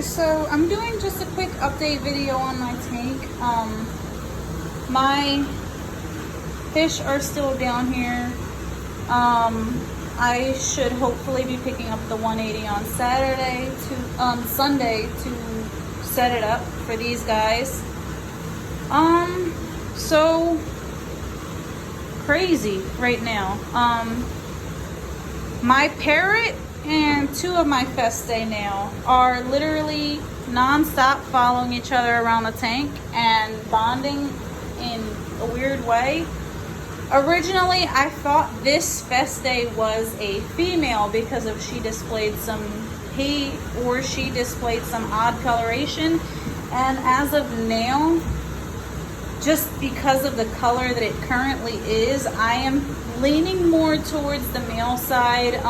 guys, so I'm doing just a quick update video on my tank. My fish are still down here. I should hopefully be picking up the 180 on Sunday to set it up for these guys. So crazy right now. My parrot and two of my Festae now are literally non-stop following each other around the tank and bonding in a weird way. Originally, I thought this Festae was a female because of she displayed some odd coloration, and as of now, just because of the color that it currently is, I am leaning more towards the male side.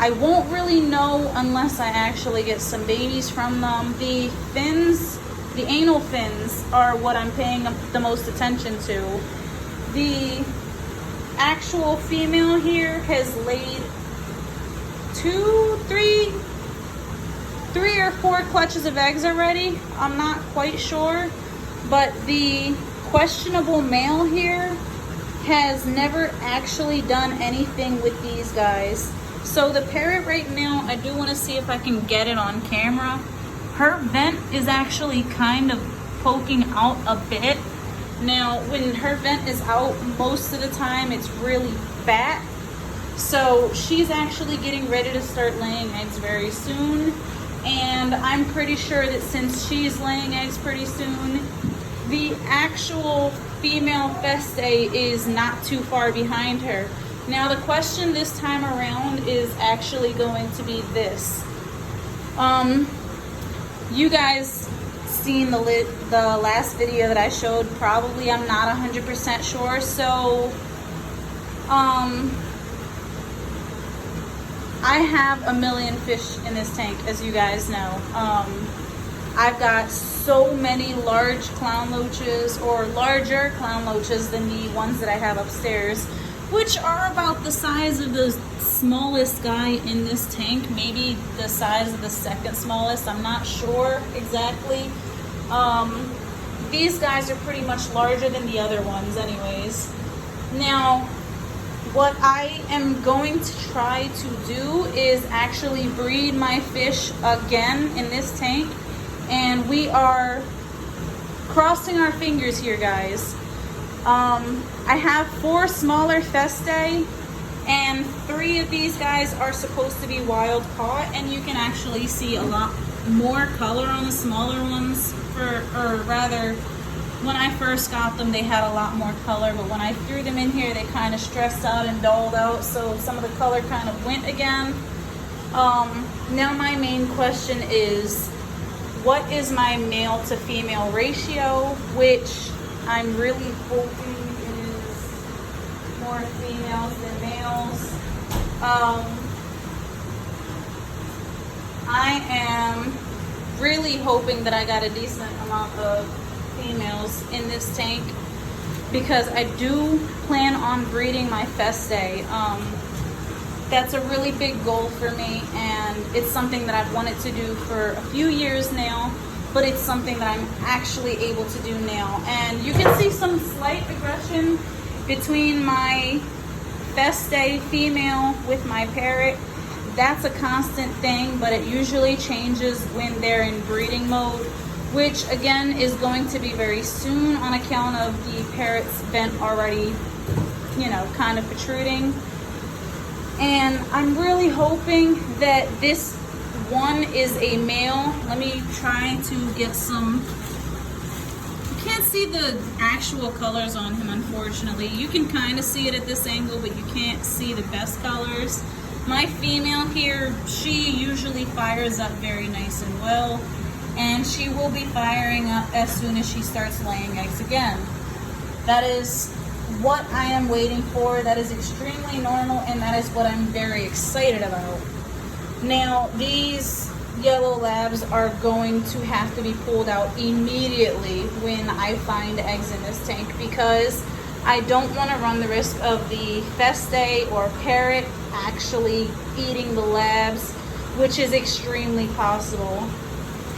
I won't really know unless I actually get some babies from them. The fins, the anal fins, are what I'm paying the most attention to. The actual female here has laid three or four clutches of eggs already. I'm not quite sure, but the questionable male here has never actually done anything with these guys. So the parrot right now, I do want to see if I can get it on camera. Her vent is actually kind of poking out a bit. Now, when her vent is out, most of the time it's really fat. So she's actually getting ready to start laying eggs very soon. And I'm pretty sure that since she's laying eggs pretty soon, the actual female Festae is not too far behind her. Now the question this time around is actually going to be this. You guys seen the last video that I showed, probably. I'm not 100% sure. So I have a million fish in this tank, as you guys know. I've got so many large clown loaches, or larger clown loaches than the ones that I have upstairs, which are about the size of the smallest guy in this tank, maybe the size of the second smallest. I'm not sure exactly. These guys are pretty much larger than the other ones anyways. Now, what I am going to try to do is actually breed my fish again in this tank, and we are crossing our fingers here, guys. I have 4 smaller Festae, and 3 of these guys are supposed to be wild caught, and you can actually see a lot more color on the smaller ones. Or rather, when I first got them, they had a lot more color, but when I threw them in here, they kind of stressed out and dulled out, so some of the color kind of went again. Now my main question is, what is my male to female ratio, which I'm really hoping is more females than males. I am really hoping that I got a decent amount of females in this tank, because I do plan on breeding my Festae. That's a really big goal for me, and it's something that I've wanted to do for a few years now, but it's something that I'm actually able to do now. And you can see some slight aggression between my Festae female with my parrot. That's a constant thing, but it usually changes when they're in breeding mode, which again is going to be very soon on account of the parrot's vent already, you know, kind of protruding. And I'm really hoping that this one is a male. Let me try to get some. You can't see the actual colors on him, unfortunately. You can kind of see it at this angle, but you can't see the best colors. My female here, she usually fires up very nice and well, and she will be firing up as soon as she starts laying eggs again. That is what I am waiting for. That is extremely normal, and that is what I'm very excited about. Now, these yellow labs are going to have to be pulled out immediately when I find eggs in this tank, because I don't want to run the risk of the Festae or parrot actually eating the labs, which is extremely possible.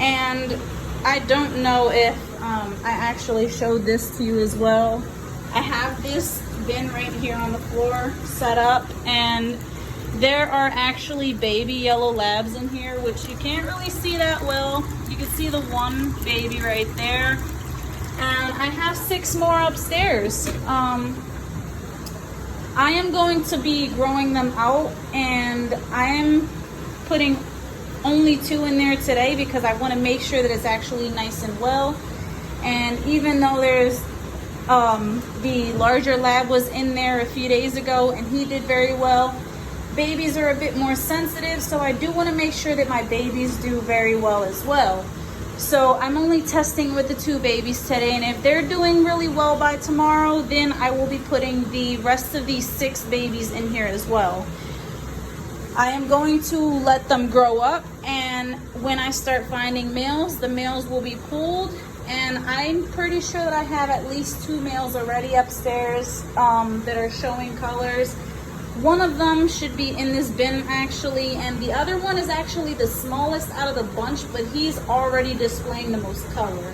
And I don't know if I actually showed this to you as well. I have this bin right here on the floor set up, and there are actually baby yellow labs in here, which you can't really see that well. You can see the one baby right there. And I have 6 more upstairs. I am going to be growing them out, and I am putting only 2 in there today because I want to make sure that it's actually nice and well. And even though there's the larger lab was in there a few days ago and he did very well, babies are a bit more sensitive, so I do want to make sure that my babies do very well as well. So I'm only testing with the 2 babies today, and if they're doing really well by tomorrow, then I will be putting the rest of these 6 babies in here as well. I am going to let them grow up, and when I start finding males, the males will be pulled, and I'm pretty sure that I have at least 2 males already upstairs that are showing colors. One of them should be in this bin actually, and the other one is actually the smallest out of the bunch, but he's already displaying the most color.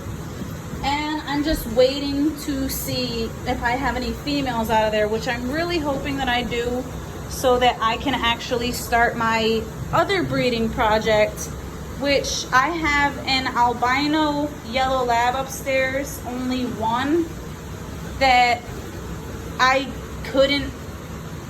And I'm just waiting to see if I have any females out of there, which I'm really hoping that I do, so that I can actually start my other breeding project, which I have an albino yellow lab upstairs, only one that I couldn't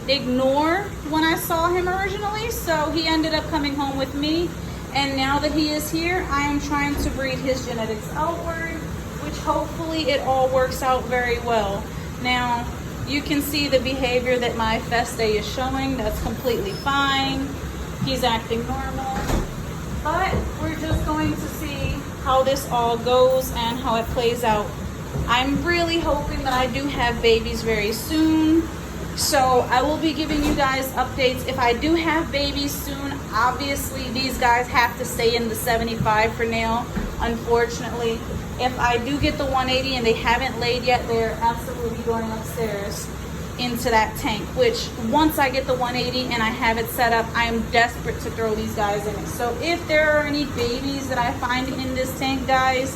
ignore when I saw him originally, so he ended up coming home with me, and now that he is here, I am trying to breed his genetics outward, which hopefully it all works out very well. Now you can see the behavior that my Festae is showing. That's completely fine. He's acting normal, but we're just going to see how this all goes and how it plays out. I'm really hoping that I do have babies very soon, so I will be giving you guys updates. If I do have babies soon, obviously these guys have to stay in the 75 for now, unfortunately. If I do get the 180 and they haven't laid yet, they're absolutely going upstairs into that tank, which once I get the 180 and I have it set up, I am desperate to throw these guys in it. So if there are any babies that I find in this tank, guys,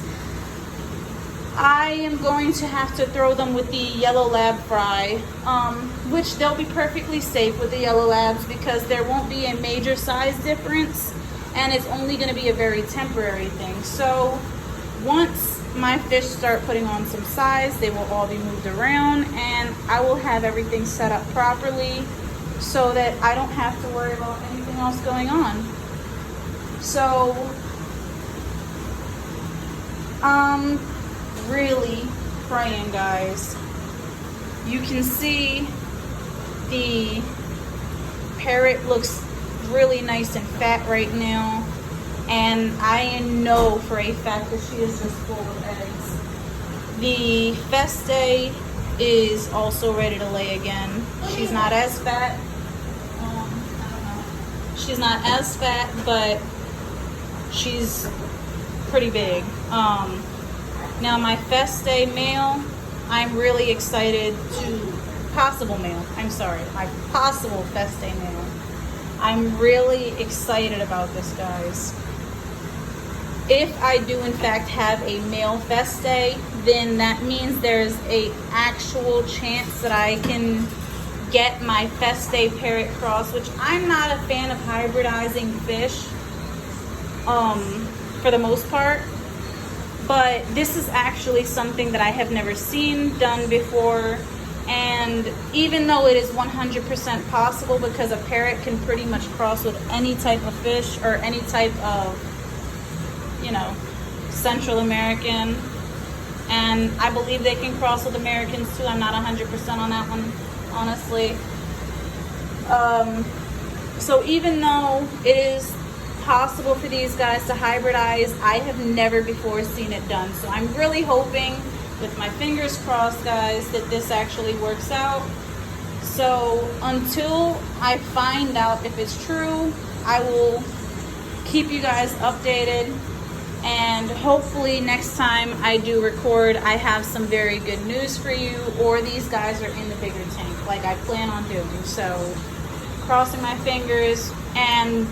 I am going to have to throw them with the yellow lab fry, which they'll be perfectly safe with the yellow labs because there won't be a major size difference, and it's only going to be a very temporary thing. So once my fish start putting on some size, they will all be moved around, and I will have everything set up properly so that I don't have to worry about anything else going on. So really praying, guys. You can see the parrot looks really nice and fat right now, and I know for a fact that she is just full of eggs. The Festae is also ready to lay again. She's not as fat. I don't know. She's not as fat, but she's pretty big. Now my Festae male, I'm really excited to, my possible Festae male. I'm really excited about this, guys. If I do in fact have a male Festae, then that means there's a actual chance that I can get my Festae parrot cross, which I'm not a fan of hybridizing fish for the most part. But this is actually something that I have never seen done before, and even though it is 100% possible, because a parrot can pretty much cross with any type of fish or any type of, Central American, and I believe they can cross with Americans too. I'm not 100% on that one, honestly. So even though it is possible for these guys to hybridize, I have never before seen it done. So I'm really hoping, with my fingers crossed, guys, that this actually works out. So until I find out if it's true, I will keep you guys updated, and hopefully next time I do record, I have some very good news for you, or these guys are in the bigger tank like I plan on doing. So crossing my fingers. And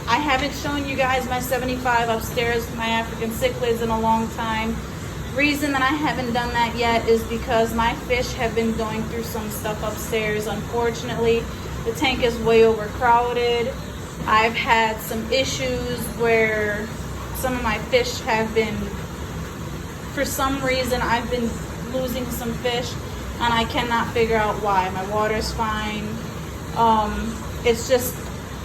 I haven't shown you guys my 75 upstairs, my African cichlids, in a long time. Reason that I haven't done that yet is because my fish have been going through some stuff upstairs. Unfortunately, the tank is way overcrowded. I've had some issues where some of my fish have been, for some reason, I've been losing some fish, and I cannot figure out why. My water's fine. It's just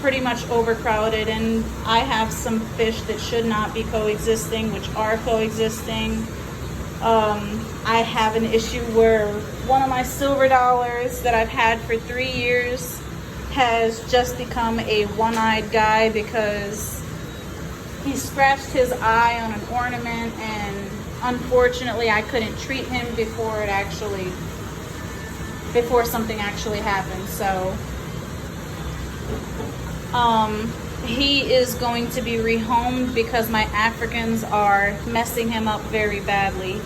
pretty much overcrowded, and I have some fish that should not be coexisting, which are coexisting. I have an issue where one of my silver dollars that I've had for 3 years has just become a one-eyed guy because he scratched his eye on an ornament, and unfortunately I couldn't treat him before something actually happened. So he is going to be rehomed because my Africans are messing him up very badly.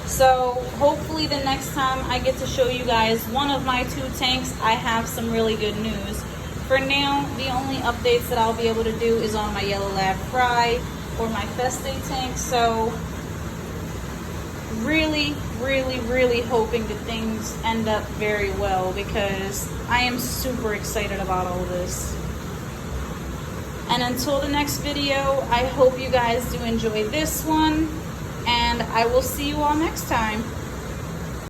So hopefully the next time I get to show you guys one of my 2 tanks, I have some really good news. For now, the only updates that I'll be able to do is on my Yellow Lab Fry or my Festae tank. So really, really, really hoping that things end up very well, because I am super excited about all this. And until the next video, I hope you guys do enjoy this one, and I will see you all next time.